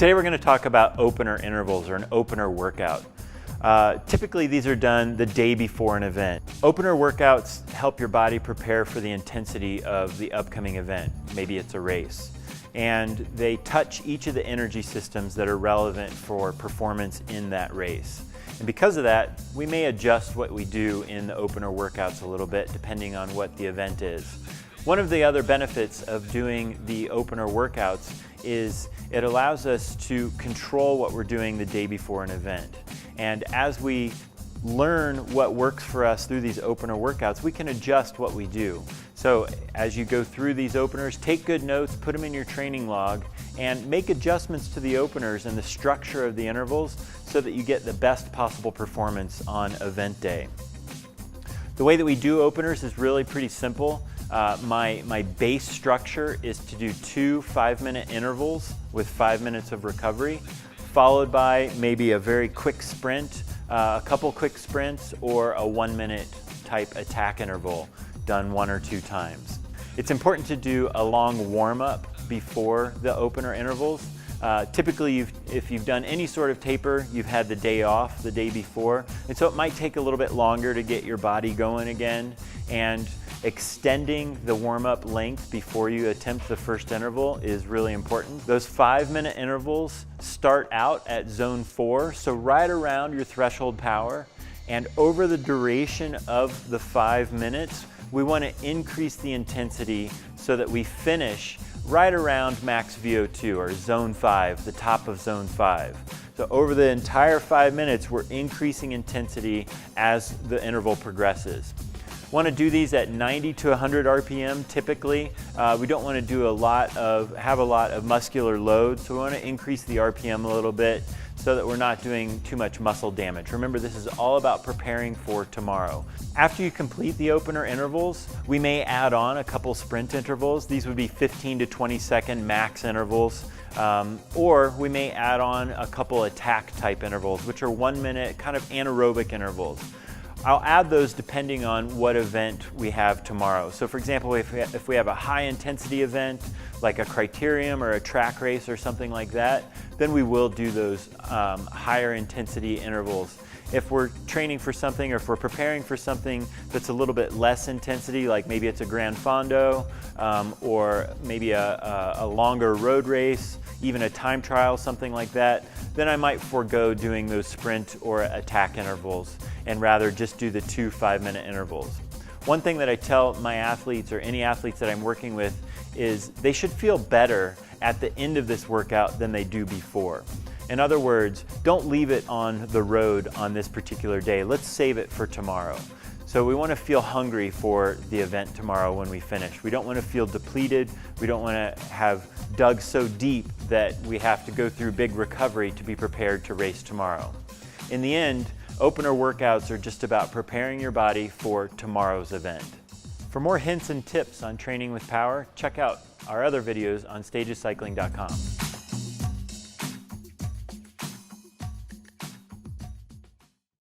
Today we're going to talk about opener intervals, or an opener workout. Typically these are done the day before an event. Opener workouts help your body prepare for the intensity of the upcoming event. Maybe it's a race. And they touch each of the energy systems that are relevant for performance in that race. And because of that, we may adjust what we do in the opener workouts a little bit depending on what the event is. One of the other benefits of doing the opener workouts is it allows us to control what we're doing the day before an event. And as we learn what works for us through these opener workouts, we can adjust what we do. So as you go through these openers, take good notes, put them in your training log, and make adjustments to the openers and the structure of the intervals so that you get the best possible performance on event day. The way that we do openers is really pretty simple. My base structure is to do 2 5-minute intervals with 5 minutes of recovery, followed by maybe a very quick sprint, a couple quick sprints, or a 1-minute type attack interval done 1 or 2 times. It's important to do a long warm-up before the opener intervals. Typically, if you've done any sort of taper, you've had the day off the day before, and so it might take a little bit longer to get your body going again, and extending the warm-up length before you attempt the first interval is really important. Those 5-minute intervals start out at zone 4, so right around your threshold power, and over the duration of the 5 minutes, we want to increase the intensity so that we finish right around max VO2, or zone 5, the top of zone 5. So over the entire 5 minutes, we're increasing intensity as the interval progresses. Want to do these at 90 to 100 RPM typically. We don't want to have a lot of muscular load, so we want to increase the RPM a little bit so that we're not doing too much muscle damage. Remember, this is all about preparing for tomorrow. After you complete the opener intervals, we may add on a couple sprint intervals. These would be 15 to 20 second max intervals. Or we may add on a couple attack type intervals, which are 1 minute kind of anaerobic intervals. I'll add those depending on what event we have tomorrow. So for example, if we have a high intensity event, like a criterium or a track race or something like that, then we will do those higher intensity intervals. If we're training for something, or if we're preparing for something that's a little bit less intensity, like maybe it's a Gran Fondo, or maybe a longer road race, even a time trial, something like that, then I might forego doing those sprint or attack intervals and rather just do the 2 5-minute intervals. One thing that I tell my athletes, or any athletes that I'm working with, is they should feel better at the end of this workout than they do before. In other words, don't leave it on the road on this particular day. Let's save it for tomorrow. So we want to feel hungry for the event tomorrow when we finish. We don't want to feel depleted. We don't want to have dug so deep that we have to go through big recovery to be prepared to race tomorrow. In the end, opener workouts are just about preparing your body for tomorrow's event. For more hints and tips on training with power, check out our other videos on stagescycling.com.